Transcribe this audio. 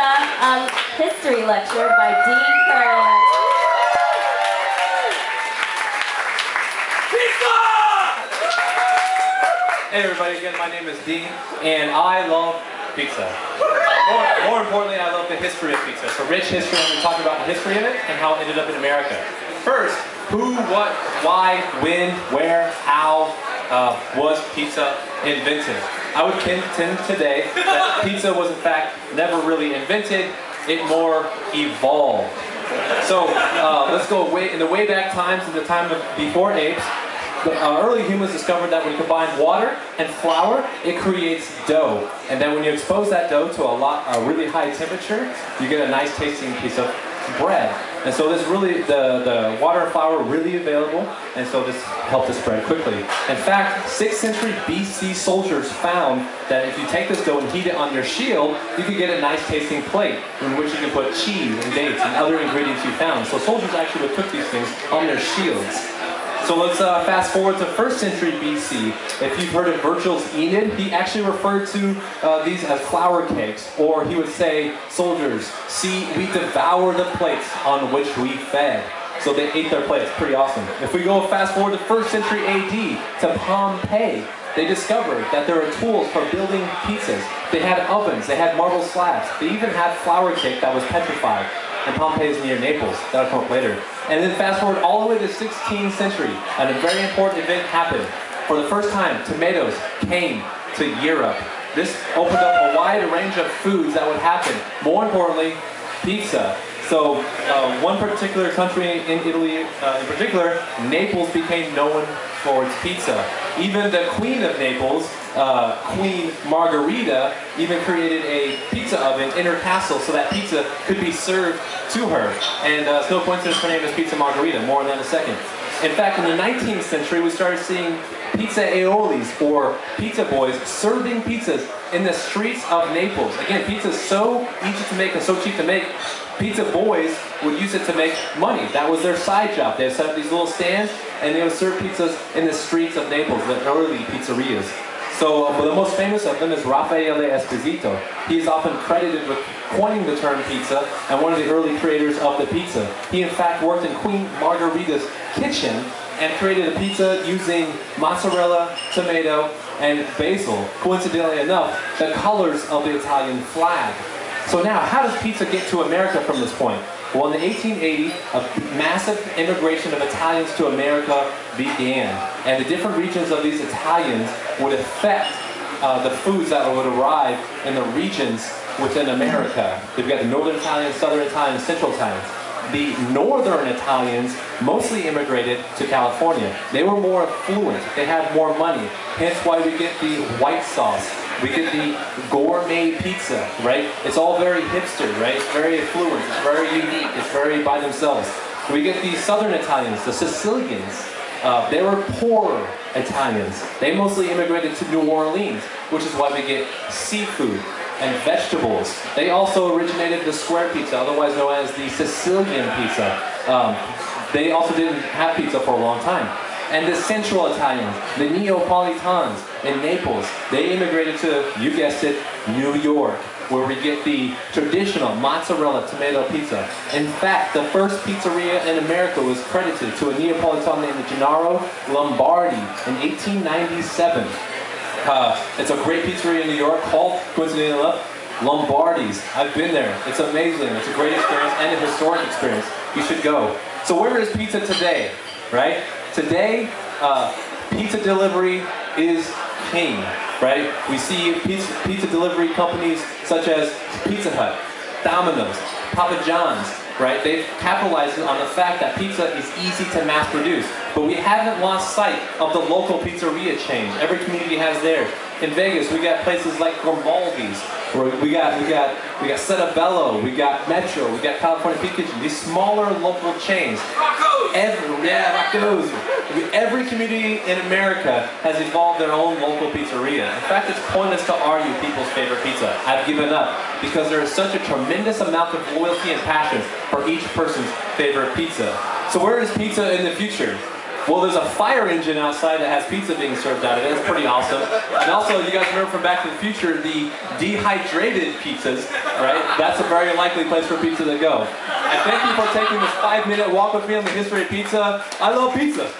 History lecture by Dean Curran. Hey everybody, again, my name is Dean, and I love pizza. More importantly, I love the history of pizza. It's a rich history, and we're talking about the history of it and how it ended up in America. First, who, what, why, when, where, how was pizza invented? I would contend today that pizza was in fact never really invented, it more evolved. So let's go in the way back times, in the time of before apes. Early humans discovered that when you combine water and flour, it creates dough. And then when you expose that dough to a really high temperature, you get a nice tasting piece of bread. And so this really, the water and flour were really available, and so this helped it spread quickly. In fact, 6th century BC soldiers found that if you take this dough and heat it on your shield, you could get a nice tasting plate in which you can put cheese and dates and other ingredients you found. So soldiers actually would cook these things on their shields. So let's fast forward to 1st century BC. If you've heard of Virgil's Aeneid, he actually referred to these as flour cakes, or he would say, soldiers, see, we devour the plates on which we fed. So they ate their plates, pretty awesome. If we go fast forward to 1st century AD, to Pompeii, they discovered that there were tools for building pizzas. They had ovens, they had marble slabs, they even had flour cake that was petrified. And Pompeii is near Naples. That'll come up later. And then fast forward all the way to the 16th century, and a very important event happened. For the first time, tomatoes came to Europe. This opened up a wide range of foods that would happen. More importantly, pizza. So one particular country in Italy, in particular, Naples became known for its pizza. Even the Queen of Naples, Queen Margherita, even created a pizza oven in her castle so that pizza could be served to her. And it's no coincidence her name is Pizza Margherita. More on that in a second. In fact, in the 19th century, we started seeing pizza aiolis, or pizza boys, serving pizzas in the streets of Naples. Again, pizza is so easy to make and so cheap to make. Pizza boys would use it to make money. That was their side job. They would set up these little stands, and they would serve pizzas in the streets of Naples, the early pizzerias. So the most famous of them is Raffaele Esposito. He is often credited with coining the term pizza and one of the early creators of the pizza. He in fact worked in Queen Margherita's kitchen and created a pizza using mozzarella, tomato, and basil. Coincidentally enough, the colors of the Italian flag. So now, how does pizza get to America from this point? Well, in the 1880s, a massive immigration of Italians to America began. And the different regions of these Italians would affect the foods that would arrive in the regions within America. We've got the Northern Italians, Southern Italians, Central Italians. The Northern Italians mostly immigrated to California. They were more affluent. They had more money. Hence why we get the white sauce. We get the gourmet pizza, right? It's all very hipster, right? It's very affluent, it's very unique, it's very by themselves. We get the Southern Italians, the Sicilians. They were poorer Italians. They mostly immigrated to New Orleans, which is why we get seafood and vegetables. They also originated the square pizza, otherwise known as the Sicilian pizza. They also didn't have pizza for a long time. And the Central Italians, the Neapolitans in Naples, they immigrated to, you guessed it, New York, where we get the traditional mozzarella tomato pizza. In fact, the first pizzeria in America was credited to a Neapolitan named Gennaro Lombardi in 1897. It's a great pizzeria in New York called, coincidentally enough, Lombardi's. I've been there. It's amazing. It's a great experience and a historic experience. You should go. So where is pizza today, right? Today, pizza delivery is king, right? We see pizza delivery companies such as Pizza Hut, Domino's, Papa John's, right? They've capitalized on the fact that pizza is easy to mass produce. But we haven't lost sight of the local pizzeria chain. Every community has theirs. In Vegas, we got places like Grimaldi's, where we got Setabello, we got Metro, we got California Pizza Kitchen. These smaller local chains. Rocco's. Every community in America has evolved their own local pizzeria. In fact, it's pointless to argue people's favorite pizza. I've given up because there is such a tremendous amount of loyalty and passion for each person's favorite pizza. So where is pizza in the future? Well, there's a fire engine outside that has pizza being served out of it. It's pretty awesome. And also, you guys remember from Back to the Future, the dehydrated pizzas, right? That's a very likely place for pizza to go. And thank you for taking this 5-minute walk with me on the history of pizza. I love pizza.